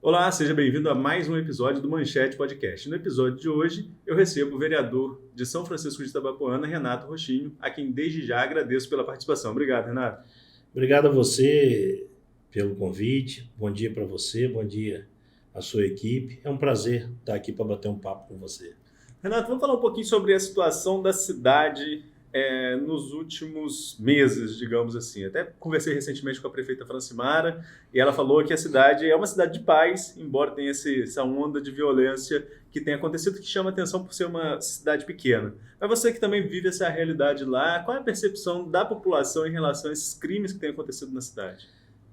Olá, seja bem-vindo a mais um episódio do Manchete Podcast. No episódio de hoje, eu recebo o vereador de São Francisco de Itabapoana, Renato Rochinho, a quem desde já agradeço pela participação. Obrigado, Renato. Obrigado a você pelo convite. Bom dia para você, bom dia à sua equipe. É um prazer estar aqui para bater um papo com você. Renato, vamos falar um pouquinho sobre a situação da cidade nos últimos meses, digamos assim. Até conversei recentemente com a prefeita Francimara e ela falou que a cidade é uma cidade de paz, embora tenha essa onda de violência que tem acontecido, que chama atenção por ser uma cidade pequena. Mas você que também vive essa realidade lá, qual é a percepção da população em relação a esses crimes que têm acontecido na cidade?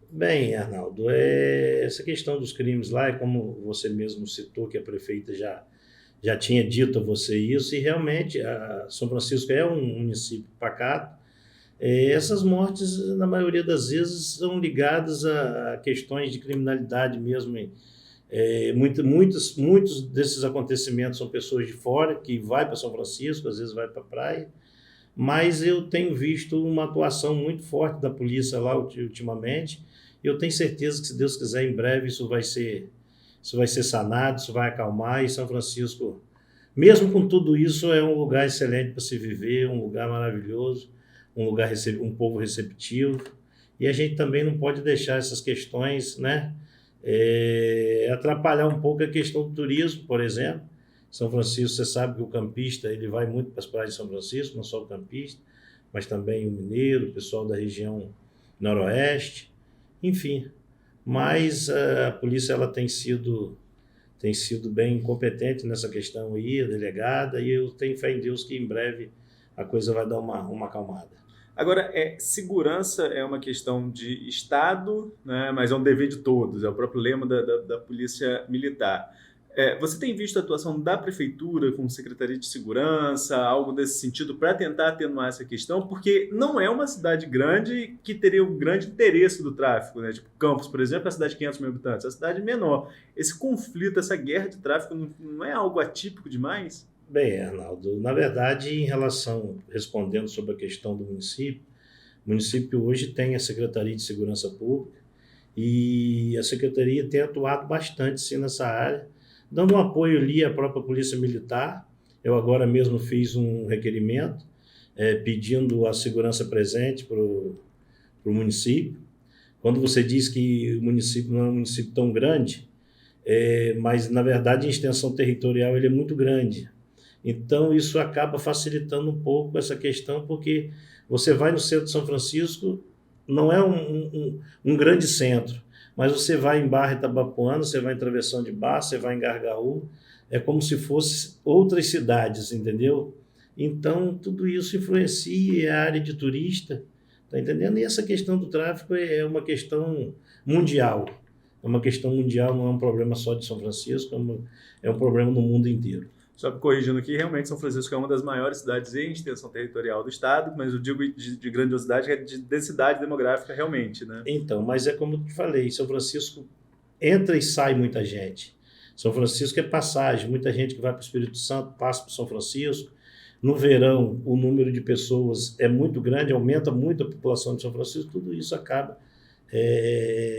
Bem, Arnaldo, essa questão dos crimes lá, é como você mesmo citou, que a prefeita já tinha dito a você isso, e realmente São Francisco é um município pacato. Essas mortes, na maioria das vezes, são ligadas a questões de criminalidade mesmo. Muitos desses acontecimentos são pessoas de fora que vai para São Francisco, às vezes vai para a praia, mas eu tenho visto uma atuação muito forte da polícia lá ultimamente. Eu tenho certeza que, se Deus quiser, em breve isso vai ser sanado, isso vai acalmar, e São Francisco, mesmo com tudo isso, é um lugar excelente para se viver, um lugar maravilhoso, um povo receptivo, e a gente também não pode deixar essas questões, né, atrapalhar um pouco a questão do turismo, por exemplo. São Francisco, você sabe que o campista ele vai muito para as praias de São Francisco, não só o campista, mas também o mineiro, o pessoal da região noroeste, enfim. Mas a polícia ela tem sido bem competente nessa questão aí, a delegada, e eu tenho fé em Deus que em breve a coisa vai dar uma acalmada. Agora, segurança é uma questão de Estado, né, mas é um dever de todos, é o próprio lema da Polícia Militar. Você tem visto a atuação da Prefeitura com Secretaria de Segurança, algo desse sentido, para tentar atenuar essa questão? Porque não é uma cidade grande que teria um grande interesse do tráfico, né? Tipo, Campos, por exemplo, é uma cidade de 500 mil habitantes, é uma cidade menor. Esse conflito, essa guerra de tráfico, não é algo atípico demais? Bem, Arnaldo, na verdade, respondendo sobre a questão do município, o município hoje tem a Secretaria de Segurança Pública, e a Secretaria tem atuado bastante, sim, nessa área, dando um apoio ali à própria Polícia Militar. Eu agora mesmo fiz um requerimento pedindo a segurança presente para o município. Quando você diz que o município não é um município tão grande, mas na verdade em extensão territorial ele é muito grande. Então isso acaba facilitando um pouco essa questão, porque você vai no centro de São Francisco, não é um grande centro, mas você vai em Barra Itabapoana, você vai em Travessão de Barra, você vai em Gargaú, é como se fosse outras cidades, entendeu? Então tudo isso influencia a área de turista, tá entendendo? E essa questão do tráfico é uma questão mundial. É uma questão mundial, não é um problema só de São Francisco, é um problema no mundo inteiro. Só corrigindo aqui, realmente São Francisco é uma das maiores cidades em extensão territorial do estado, mas eu digo de grandiosidade, que é de densidade demográfica realmente, né? Então, mas é como eu te falei, São Francisco entra e sai muita gente. São Francisco é passagem, muita gente que vai para o Espírito Santo passa para São Francisco. No verão, o número de pessoas é muito grande, aumenta muito a população de São Francisco, tudo isso acaba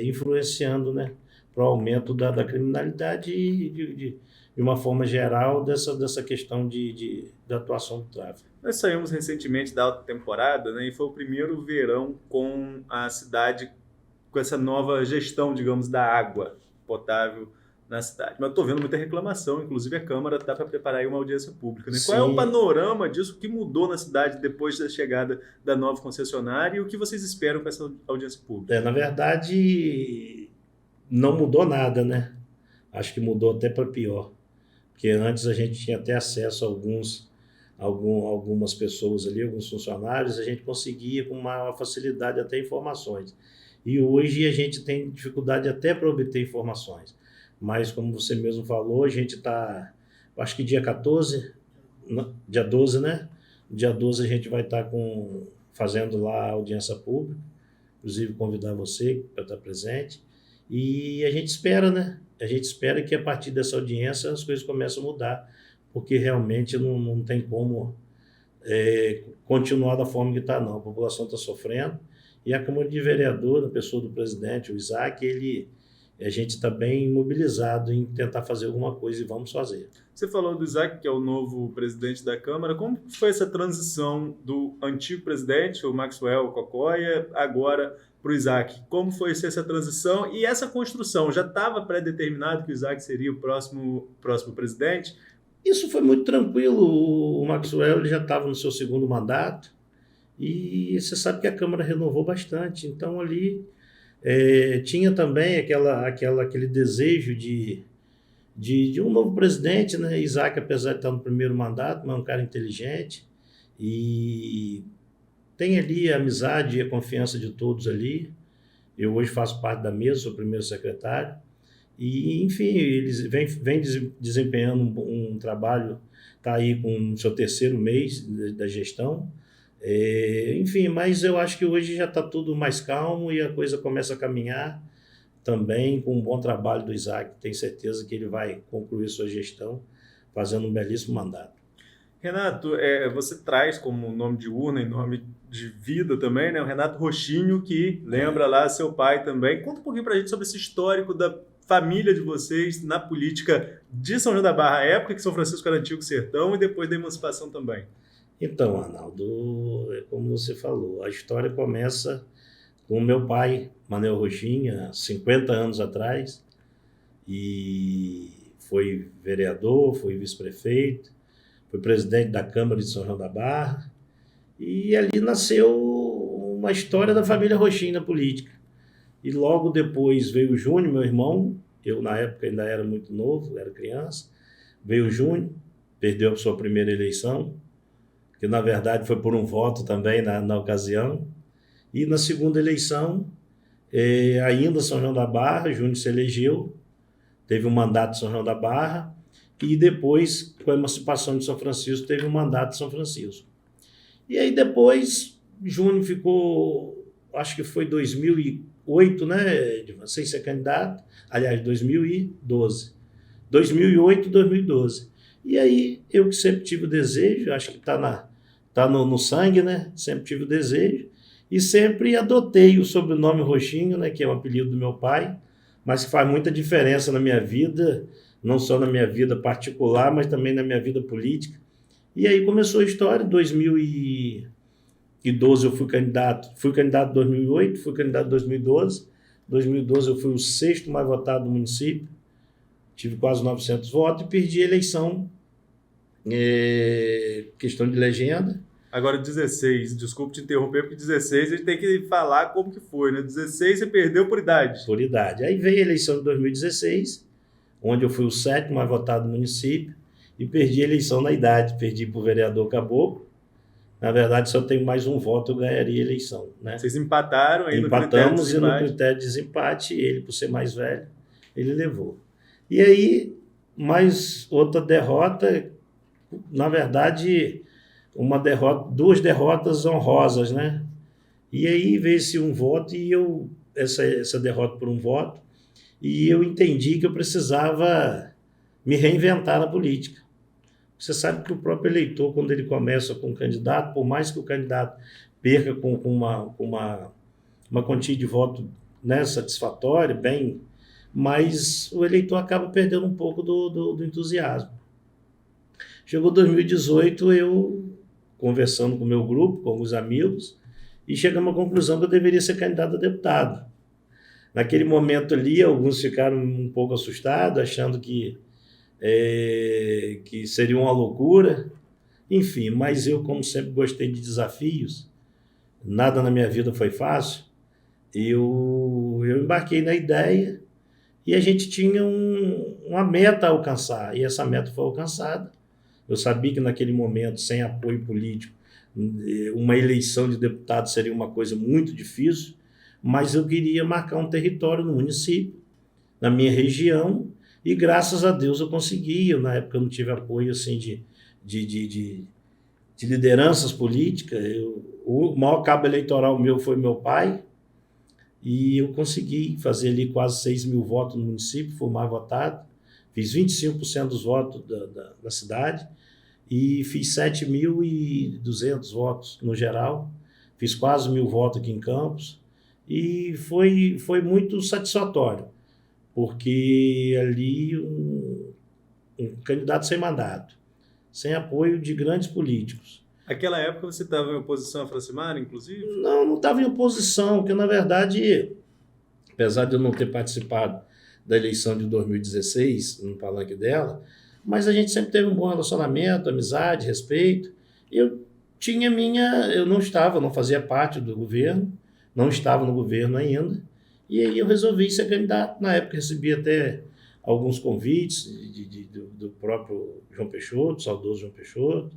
influenciando, né, para o aumento da criminalidade e, de uma forma geral, dessa questão da atuação do tráfico. Nós saímos recentemente da alta temporada, né, e foi o primeiro verão com a cidade, com essa nova gestão, digamos, da água potável na cidade. Mas eu estou vendo muita reclamação, inclusive a Câmara está para preparar aí uma audiência pública, né? Qual é o Sim, panorama disso? O que mudou na cidade depois da chegada da nova concessionária e o que vocês esperam com essa audiência pública? na verdade, não mudou nada, né? Acho que mudou até para pior, porque antes a gente tinha até acesso a algumas pessoas ali, alguns funcionários, a gente conseguia com maior facilidade até informações. E hoje a gente tem dificuldade até para obter informações. Mas, como você mesmo falou, a gente está, acho que dia 14, dia 12, né? Dia 12 a gente vai estar fazendo lá a audiência pública, inclusive convidar você para estar presente. E a gente espera, né? A gente espera que a partir dessa audiência as coisas comecem a mudar, porque realmente não tem como continuar da forma que está, não. A população está sofrendo, e a Câmara de Vereador, na pessoa do presidente, o Isaac, a gente está bem mobilizado em tentar fazer alguma coisa e vamos fazer. Você falou do Isaac, que é o novo presidente da Câmara. Como foi essa transição do antigo presidente, o Maxwell Cocoia, agora para o Isaac? Como foi essa transição e essa construção? Já estava pré-determinado que o Isaac seria o próximo presidente? Isso foi muito tranquilo. O Maxwell ele já estava no seu segundo mandato e você sabe que a Câmara renovou bastante. Então ali tinha também aquele desejo de um novo presidente, né? Isaac, apesar de estar no primeiro mandato, mas é um cara inteligente e tem ali a amizade e a confiança de todos ali. Eu hoje faço parte da mesa, sou o primeiro secretário. E, enfim, eles vêm desempenhando um trabalho, está aí com o seu terceiro mês da gestão. Enfim, mas eu acho que hoje já está tudo mais calmo e a coisa começa a caminhar também com um bom trabalho do Isaac. Tenho certeza que ele vai concluir sua gestão fazendo um belíssimo mandato. Renato, você traz como nome de urna e nome de vida também, né? O Renato Rochinho, que lembra lá seu pai também. Conta um pouquinho para a gente sobre esse histórico da família de vocês na política de São João da Barra, a época que São Francisco era antigo sertão e depois da emancipação também. Então, Arnaldo, como você falou, a história começa com o meu pai, Manuel Rochinho, há 50 anos atrás, e foi vereador, foi vice-prefeito, foi presidente da Câmara de São João da Barra, e ali nasceu uma história da família Rochinho na política. E logo depois veio o Júnior, meu irmão, eu na época ainda era muito novo, era criança, veio o Júnior, perdeu a sua primeira eleição, que na verdade foi por um voto também na ocasião, e na segunda eleição, ainda São João da Barra, Júnior se elegeu, teve um mandato de São João da Barra, e depois, com a emancipação de São Francisco, teve um mandato de São Francisco. E aí depois, Júnior ficou, acho que foi 2008, né, sem ser candidato, aliás, 2012. 2008, 2012. E aí, eu que sempre tive o desejo, acho que tá no sangue, né, sempre tive o desejo, e sempre adotei o sobrenome Rochinho, né, que é o apelido do meu pai, mas que faz muita diferença na minha vida, não só na minha vida particular, mas também na minha vida política. E aí começou a história. Em 2012 eu fui candidato em 2008, fui candidato em 2012. Em 2012 eu fui o sexto mais votado do município, tive quase 900 votos e perdi a eleição, questão de legenda. Agora 16, desculpe te interromper, porque 16 a gente tem que falar como que foi, né? 16 você perdeu por idade. Por idade. Aí veio a eleição de 2016, onde eu fui o sétimo mais votado do município e perdi a eleição na idade, perdi para o vereador Caboclo. Na verdade, se eu tenho mais um voto, eu ganharia a eleição, né? Vocês empataram aí Empatamos, e no critério de desempate, ele, por ser mais velho, ele levou. E aí, mais outra derrota, na verdade, duas derrotas honrosas, né? E aí veio-se um voto e essa derrota por um voto, e eu entendi que eu precisava me reinventar na política. Você sabe que o próprio eleitor, quando ele começa com um candidato, por mais que o candidato perca com uma quantia de voto, né, satisfatória, bem, mas o eleitor acaba perdendo um pouco do entusiasmo. Chegou 2018, eu conversando com o meu grupo, com alguns amigos, e chegamos à conclusão que eu deveria ser candidato a deputado. Naquele momento ali, alguns ficaram um pouco assustados, achando que seria uma loucura. Enfim, mas eu, como sempre gostei de desafios, nada na minha vida foi fácil, eu embarquei na ideia e a gente tinha uma meta a alcançar, e essa meta foi alcançada. Eu sabia que naquele momento, sem apoio político, uma eleição de deputado seria uma coisa muito difícil, mas eu queria marcar um território no município, na minha região, e graças a Deus eu consegui. Na época eu não tive apoio assim, de lideranças políticas. O maior cabo eleitoral meu foi meu pai, e eu consegui fazer ali quase 6 mil votos no município, fui o mais votado, fiz 25% dos votos da cidade, e fiz 7.200 votos no geral, fiz quase 1.000 votos aqui em Campos, e foi muito satisfatório, porque ali um candidato sem mandato, sem apoio de grandes políticos. Naquela época você estava em oposição a Francimar, inclusive? Não estava em oposição, porque na verdade, apesar de eu não ter participado da eleição de 2016, no palanque dela, mas a gente sempre teve um bom relacionamento, amizade, respeito. Eu não fazia parte do governo, não estava no governo ainda, e aí eu resolvi ser candidato. Na época recebi até alguns convites do próprio João Peixoto, saudoso João Peixoto,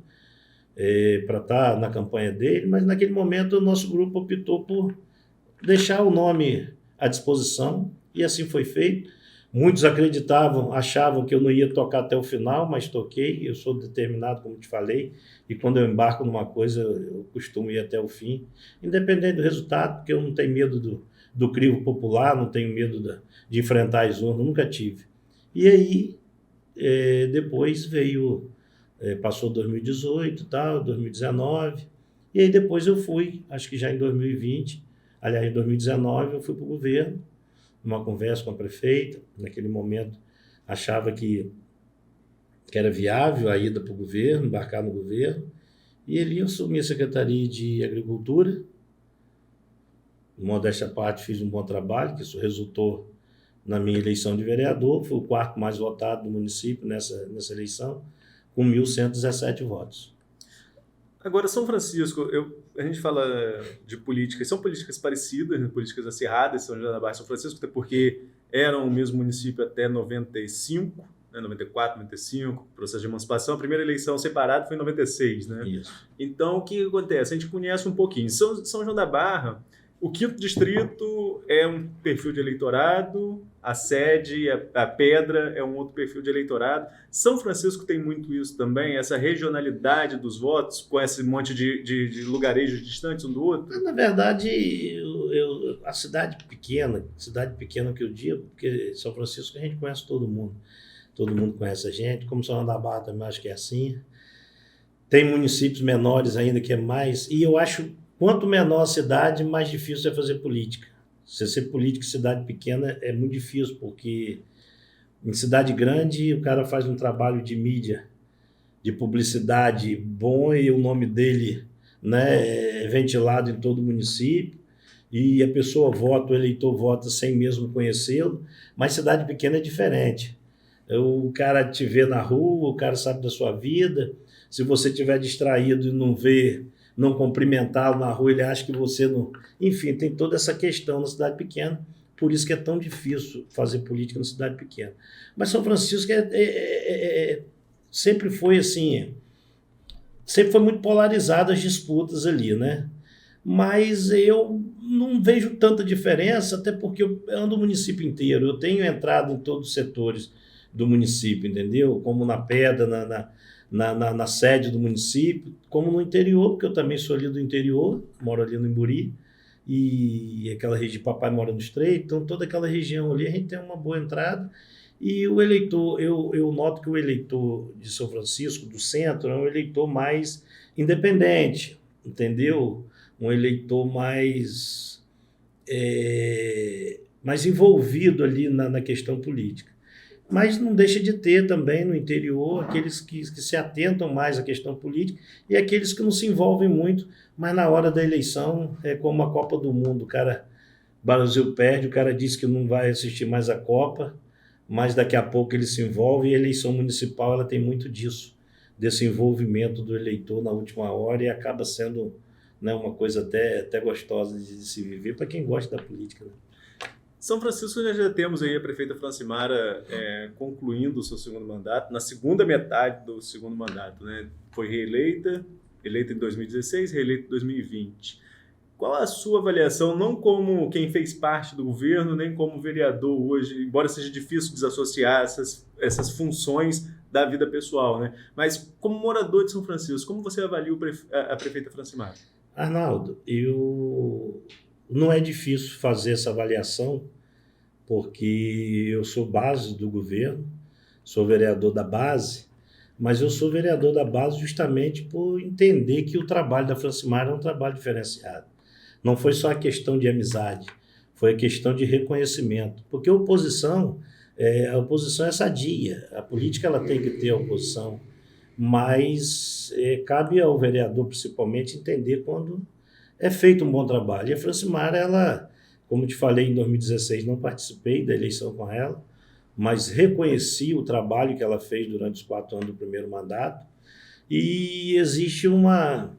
para estar na campanha dele, mas naquele momento o nosso grupo optou por deixar o nome à disposição, e assim foi feito. Muitos achavam que eu não ia tocar até o final, mas toquei. Eu sou determinado, como te falei, e quando eu embarco numa coisa, eu costumo ir até o fim, independente do resultado, porque eu não tenho medo do crivo popular, não tenho medo de enfrentar as urnas, nunca tive. E aí, depois passou 2018, tal, 2019, e aí depois eu fui, acho que já em 2020, aliás, em 2019, eu fui para o governo, numa conversa com a prefeita. Naquele momento achava que era viável a ida para o governo, embarcar no governo, e ali eu assumi a Secretaria de Agricultura. Modéstia à parte, fiz um bom trabalho, que isso resultou na minha eleição de vereador, fui o quarto mais votado do município nessa eleição, com 1.117 votos. Agora, São Francisco, a gente fala de políticas, são políticas parecidas, né, políticas acirradas, São João da Barra e São Francisco, até porque eram o mesmo município até 95, né, 94, 95, processo de emancipação. A primeira eleição separada foi em 96, né? Isso. Então, o que acontece? A gente conhece um pouquinho. São João da Barra, o 5º distrito é um perfil de eleitorado, a sede, a Pedra é um outro perfil de eleitorado. São Francisco tem muito isso também, essa regionalidade dos votos, com esse monte de lugarejos distantes um do outro? Na verdade, a cidade pequena que eu digo, porque São Francisco a gente conhece todo mundo conhece a gente, como São João da Barra também acho que é assim. Tem municípios menores ainda que é mais, e eu acho quanto menor a cidade, mais difícil é fazer política. Você ser político em cidade pequena é muito difícil, porque em cidade grande o cara faz um trabalho de mídia, de publicidade bom, e o nome dele, né, é ventilado em todo o município, e a pessoa vota, o eleitor vota sem mesmo conhecê-lo. Mas cidade pequena é diferente. O cara te vê na rua, o cara sabe da sua vida. Se você estiver distraído e não cumprimentá-lo na rua, ele acha que você não... Enfim, tem toda essa questão na cidade pequena, por isso que é tão difícil fazer política na cidade pequena. Mas São Francisco sempre foi assim, sempre foi muito polarizado as disputas ali, né? Mas eu não vejo tanta diferença, até porque eu ando o município inteiro, eu tenho entrado em todos os setores do município, entendeu? Como na Pedra, na sede do município, como no interior, porque eu também sou ali do interior, moro ali no Imburi, e aquela região, papai mora no Estreito, então toda aquela região ali a gente tem uma boa entrada. E o eleitor, eu noto que o eleitor de São Francisco, do centro, é um eleitor mais independente, entendeu? Um eleitor mais envolvido ali na questão política. Mas não deixa de ter também no interior aqueles que se atentam mais à questão política e aqueles que não se envolvem muito, mas na hora da eleição é como a Copa do Mundo. O Brasil perde, o cara diz que não vai assistir mais a Copa, mas daqui a pouco ele se envolve, e a eleição municipal ela tem muito disso, desse envolvimento do eleitor na última hora, e acaba sendo, né, uma coisa até gostosa de se viver para quem gosta da política, né? São Francisco, nós já temos aí a prefeita Francimara concluindo o seu segundo mandato, na segunda metade do segundo mandato, né? Foi eleita em 2016, reeleita em 2020. Qual a sua avaliação, não como quem fez parte do governo, nem como vereador hoje, embora seja difícil desassociar essas funções da vida pessoal, né? Mas como morador de São Francisco, como você avalia a prefeita Francimara? Arnaldo, não é difícil fazer essa avaliação, porque eu sou base do governo, sou vereador da base, mas eu sou vereador da base justamente por entender que o trabalho da Francimara é um trabalho diferenciado. Não foi só a questão de amizade, foi a questão de reconhecimento, porque a oposição é sadia, a política ela tem que ter a oposição, mas cabe ao vereador, principalmente, entender quando é feito um bom trabalho. E a Francimara, ela, como te falei, em 2016 não participei da eleição com ela, mas reconheci o trabalho que ela fez durante os 4 anos do primeiro mandato. E existe uma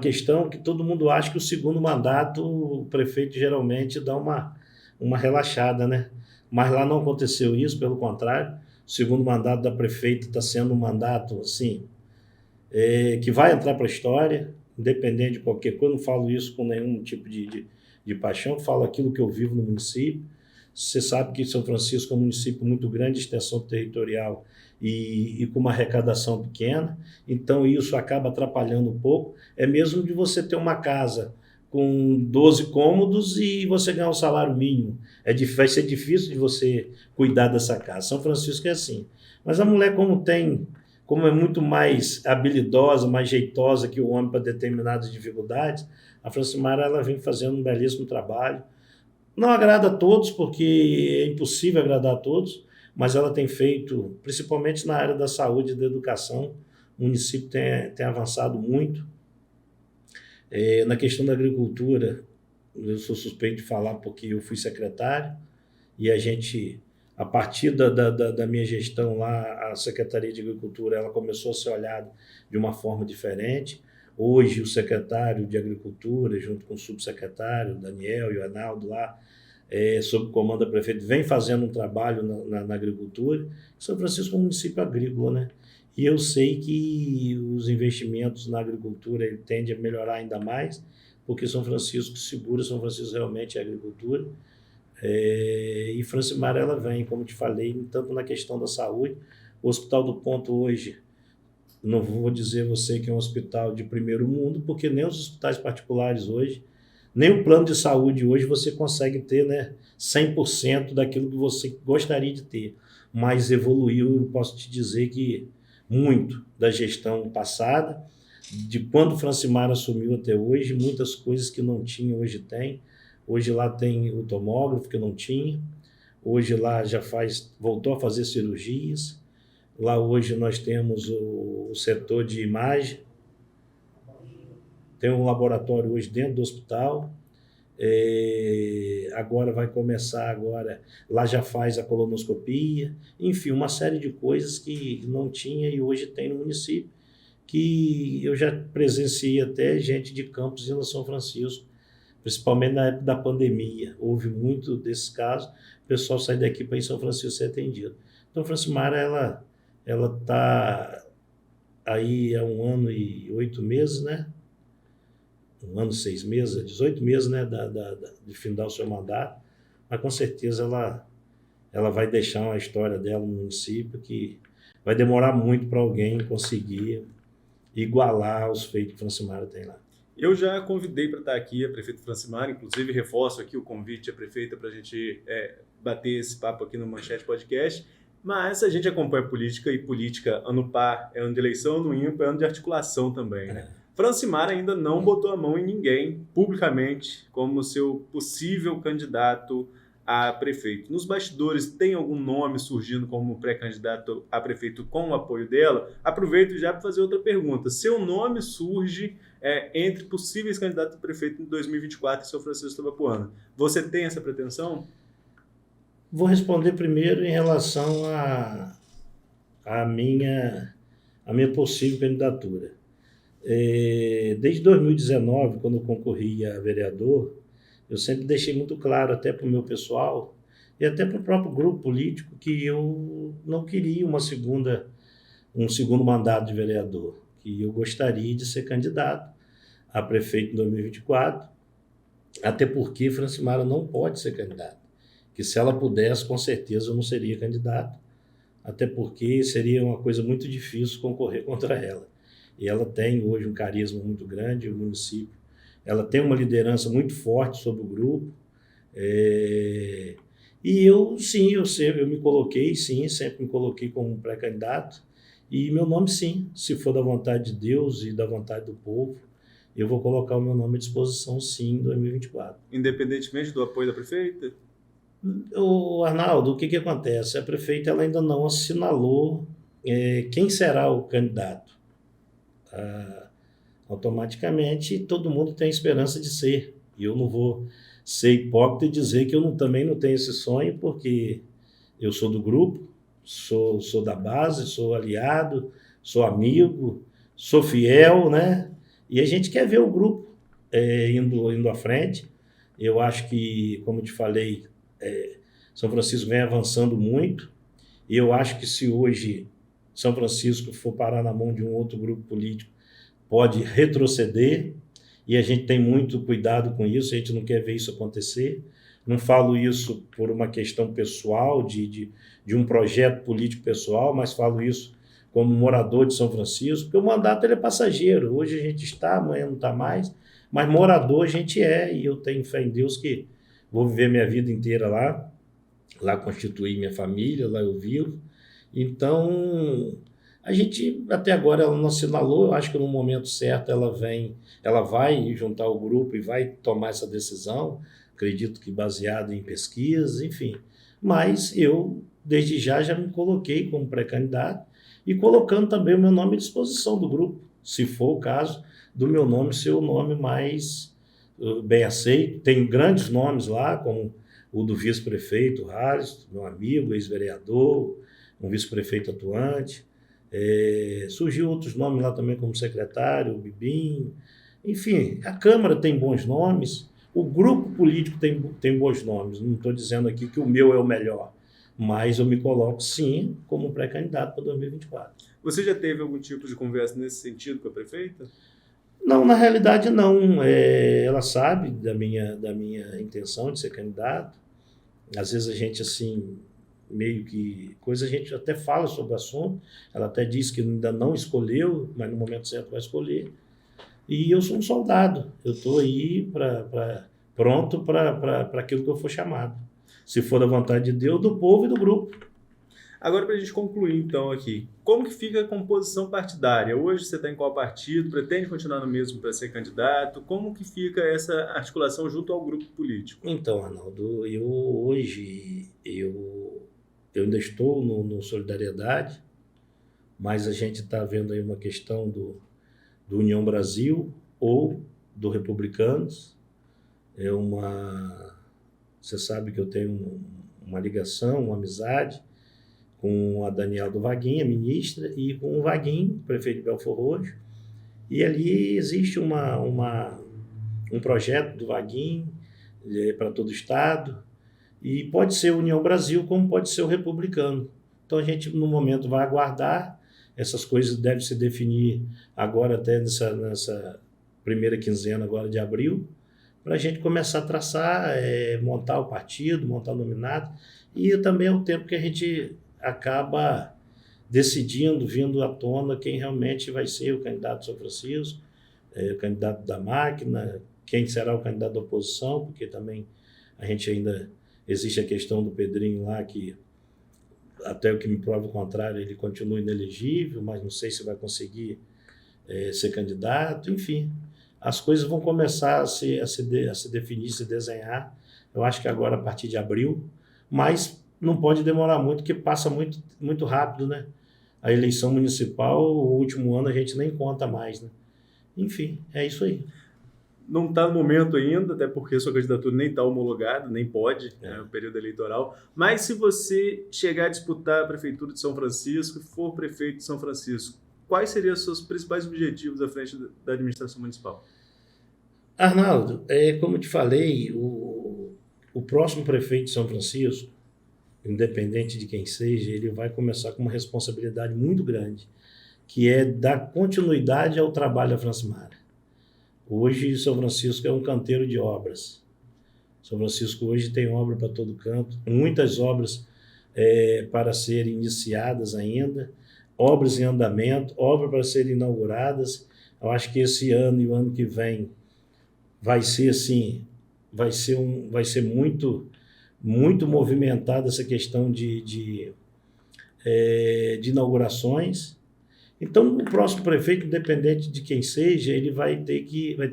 questão que todo mundo acha que o segundo mandato, o prefeito geralmente dá uma relaxada, né? Mas lá não aconteceu isso, pelo contrário. O segundo mandato da prefeita está sendo um mandato assim, que vai entrar para a história, independente de qualquer coisa. Eu não falo isso com nenhum tipo de paixão, falo aquilo que eu vivo no município. Você sabe que São Francisco é um município muito grande, extensão territorial e com uma arrecadação pequena, então isso acaba atrapalhando um pouco. É mesmo de você ter uma casa com 12 cômodos e você ganhar um salário mínimo. Vai ser difícil de você cuidar dessa casa. São Francisco é assim. Mas a mulher, como é muito mais habilidosa, mais jeitosa que o homem para determinadas dificuldades, a Francimara ela vem fazendo um belíssimo trabalho. Não agrada a todos, porque é impossível agradar a todos, mas ela tem feito, principalmente na área da saúde e da educação, o município tem avançado muito. Na questão da agricultura, eu sou suspeito de falar porque eu fui secretário, e a partir da minha gestão lá, a Secretaria de Agricultura ela começou a ser olhada de uma forma diferente. Hoje, o secretário de Agricultura, junto com o subsecretário, Daniel e o Arnaldo lá, sob o comando da prefeita, vem fazendo um trabalho na agricultura. São Francisco é um município agrícola, né? E eu sei que os investimentos na agricultura ele tende a melhorar ainda mais, porque São Francisco segura, São Francisco realmente é agricultura. E Francimara ela vem, como te falei, tanto na questão da saúde. O Hospital do Ponto hoje, não vou dizer a você que é um hospital de primeiro mundo, porque nem os hospitais particulares hoje, nem o plano de saúde hoje você consegue ter, né, 100% daquilo que você gostaria de ter. Mas evoluiu, eu posso te dizer que muito da gestão passada, de quando Francimara assumiu até hoje, muitas coisas que não tinha hoje tem. Hoje lá tem o tomógrafo que não tinha, hoje lá voltou a fazer cirurgias, lá hoje nós temos o setor de imagem, tem um laboratório hoje dentro do hospital, agora vai começar, lá já faz a colonoscopia, enfim, uma série de coisas que não tinha e hoje tem no município, que eu já presenciei até gente de Campos indo a São Francisco, principalmente na época da pandemia, houve muito desses casos, o pessoal sai daqui para ir em São Francisco ser atendido. Então, a Francimara, ela está aí há 1 ano e 8 meses, né? 1 ano e 6 meses, 18 meses, né, de findar o seu mandato, mas com certeza ela vai deixar uma história dela no município que vai demorar muito para alguém conseguir igualar os feitos que Francimara tem lá. Eu já convidei para estar aqui a prefeita Francimara, inclusive reforço aqui o convite à prefeita para a gente bater esse papo aqui no Manchete Podcast, mas a gente acompanha política e política ano par é ano de eleição, ano ímpar é ano de articulação também, né? Francimara ainda não botou a mão em ninguém publicamente como seu possível candidato a prefeito. Nos bastidores, tem algum nome surgindo como pré-candidato a prefeito com o apoio dela? Aproveito já para fazer outra pergunta. Seu nome surge entre possíveis candidatos a prefeito em 2024 em São Francisco do Tabapuana. Você tem essa pretensão? Vou responder primeiro em relação à minha possível candidatura. Desde 2019, quando eu concorri a vereador, eu sempre deixei muito claro, até para o meu pessoal e até para o próprio grupo político, que eu não queria um segundo mandato de vereador, que eu gostaria de ser candidato a prefeito em 2024, até porque Francimara não pode ser candidata, que se ela pudesse, com certeza eu não seria candidato, até porque seria uma coisa muito difícil concorrer contra ela. E ela tem hoje um carisma muito grande, o município. Ela tem uma liderança muito forte sobre o grupo. E eu, sim, eu me coloquei, sim, sempre me coloquei como pré-candidato. E meu nome, sim, se for da vontade de Deus e da vontade do povo, eu vou colocar o meu nome à disposição, sim, em 2024. Independentemente do apoio da prefeita? O Arnaldo, o que acontece? A prefeita ela ainda não assinalou quem será o candidato. Automaticamente, todo mundo tem esperança de ser. E eu não vou ser hipócrita e dizer que eu também não tenho esse sonho, porque eu sou do grupo, sou da base, sou aliado, sou amigo, sou fiel, né? E a gente quer ver o grupo indo à frente. Eu acho que, como eu te falei, São Francisco vem avançando muito, e eu acho que se hoje São Francisco for parar na mão de um outro grupo político, pode retroceder, e a gente tem muito cuidado com isso, a gente não quer ver isso acontecer. Não falo isso por uma questão pessoal, de um projeto político pessoal, mas falo isso como morador de São Francisco, porque o mandato ele é passageiro. Hoje a gente está, amanhã não está mais, mas morador a gente e eu tenho fé em Deus que vou viver minha vida inteira lá constituir minha família, lá eu vivo. Então, a gente até agora ela não assinalou, eu acho que no momento certo ela vai juntar o grupo e vai tomar essa decisão, acredito que baseado em pesquisas, enfim. Mas eu, desde já me coloquei como pré-candidato e colocando também o meu nome à disposição do grupo, se for o caso do meu nome ser o nome mais bem aceito. Tem grandes nomes lá, como o do vice-prefeito Harris, meu amigo, ex-vereador, um vice-prefeito atuante. Surgiu outros nomes lá também, como secretário, o Bibim. Enfim, a Câmara tem bons nomes, o grupo político tem bons nomes. Não estou dizendo aqui que o meu é o melhor, mas eu me coloco, sim, como pré-candidato para 2024. Você já teve algum tipo de conversa nesse sentido com a prefeita? Não, na realidade não. Ela sabe da minha intenção de ser candidato. Às vezes a gente, assim, meio que coisa, a gente até fala sobre o assunto. Ela até diz que ainda não escolheu, mas no momento certo vai escolher. E eu sou um soldado. Eu estou aí pronto para aquilo que eu for chamado. Se for da vontade de Deus, do povo e do grupo. Agora, para a gente concluir, então, aqui, como que fica a composição partidária? Hoje você está em qual partido? Pretende continuar no mesmo para ser candidato? Como que fica essa articulação junto ao grupo político? Então, Arnaldo, hoje eu ainda estou no Solidariedade, mas a gente está vendo aí uma questão do União Brasil ou do Republicanos. Você sabe que eu tenho uma ligação, uma amizade com a Daniela do Vaguinho, a ministra, e com o Vaguinho, prefeito de Belfor Roxo. E ali existe um projeto do Vaguinho para todo o estado, e pode ser a União Brasil, como pode ser o Republicano. Então a gente, no momento, vai aguardar. Essas coisas devem se definir agora, até nessa primeira quinzena agora de abril, para a gente começar a traçar, montar o partido, montar o nominado, e também é o tempo que a gente acaba decidindo, vindo à tona quem realmente vai ser o candidato de São Francisco, o candidato da máquina, quem será o candidato da oposição, porque também a gente ainda existe a questão do Pedrinho lá, que até o que me prova o contrário, ele continua inelegível, mas não sei se vai conseguir ser candidato. Enfim, as coisas vão começar a se definir, se desenhar, eu acho que agora a partir de abril, mas não pode demorar muito, porque passa muito, muito rápido, né? A eleição municipal, o último ano a gente nem conta mais, né? Enfim, é isso aí. Não está no momento ainda, até porque sua candidatura nem está homologada, nem pode, né, o período eleitoral. Mas se você chegar a disputar a prefeitura de São Francisco e for prefeito de São Francisco, quais seriam os seus principais objetivos à frente da administração municipal? Arnaldo, como eu te falei, o próximo prefeito de São Francisco, independente de quem seja, ele vai começar com uma responsabilidade muito grande, que é dar continuidade ao trabalho da Francimara. Hoje, São Francisco é um canteiro de obras. São Francisco hoje tem obra para todo canto, muitas obras para serem iniciadas ainda, obras em andamento, obras para serem inauguradas. Eu acho que esse ano e o ano que vem vai ser assim, vai ser muito, muito movimentada essa questão de inaugurações. Então, o próximo prefeito, independente de quem seja, ele vai ter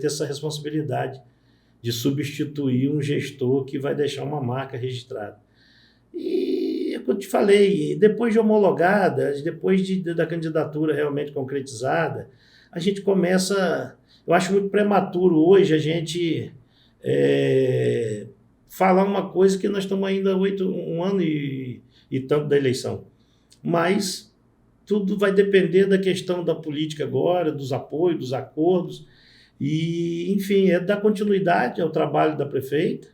essa responsabilidade de substituir um gestor que vai deixar uma marca registrada. E é o que eu te falei, depois de homologada, depois da candidatura realmente concretizada, a gente começa. Eu acho muito prematuro hoje a gente falar uma coisa que nós estamos ainda 1 ano e tanto da eleição. Mas tudo vai depender da questão da política agora, dos apoios, dos acordos, e, enfim, é dar continuidade ao trabalho da prefeita,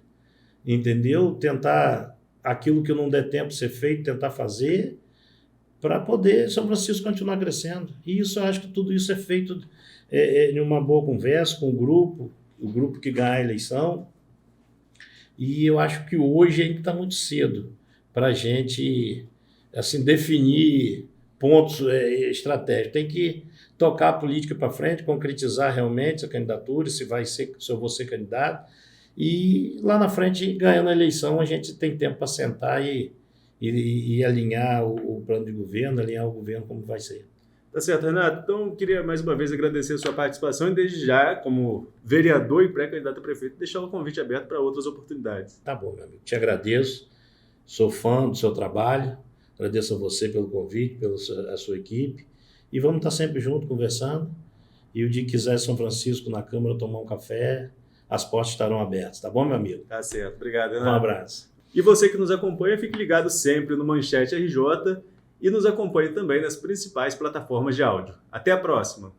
entendeu? Tentar aquilo que não der tempo ser feito, tentar fazer, para poder São Francisco continuar crescendo. E isso, eu acho que tudo isso é feito em uma boa conversa com o grupo que ganha a eleição. E eu acho que hoje ainda está muito cedo para a gente assim, definir pontos estratégicos. Tem que tocar a política para frente, concretizar realmente a candidatura, se eu vou ser candidato. E lá na frente, ganhando a eleição, a gente tem tempo para sentar e alinhar o plano de governo, alinhar o governo como vai ser. Tá certo, Renato. Então, eu queria mais uma vez agradecer a sua participação e, desde já, como vereador e pré-candidato a prefeito, deixar o convite aberto para outras oportunidades. Tá bom, meu amigo. Te agradeço. Sou fã do seu trabalho. Agradeço a você pelo convite, pela sua equipe. E vamos estar sempre juntos, conversando. E o dia que quiser São Francisco na Câmara tomar um café, as portas estarão abertas. Tá bom, meu amigo? Tá certo. Obrigado, Renato. Um abraço. E você que nos acompanha, fique ligado sempre no Manchete RJ e nos acompanhe também nas principais plataformas de áudio. Até a próxima!